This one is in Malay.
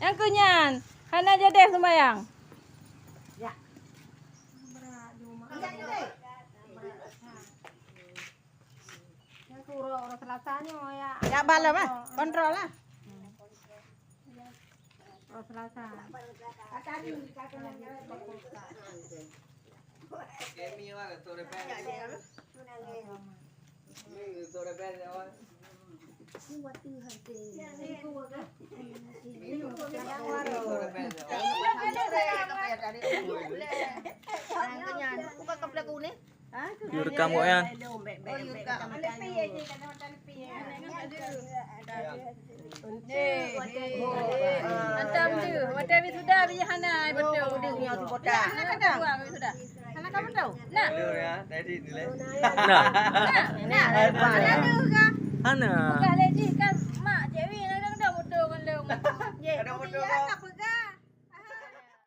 Yang kunyan. Hana jadi sembayang. Ya. Yang suruh orang Selasanya ya. Ya bala mah, kontrol lah. Orang Selasa. Direkam kok ya. Antam tu, macam sudah biar Hana betul. Hana kadang sudah. Hana kamu tahu? Nah. Ya, tadi nilai. Nah. Hana tu ke? Hana. Bukan lagi kan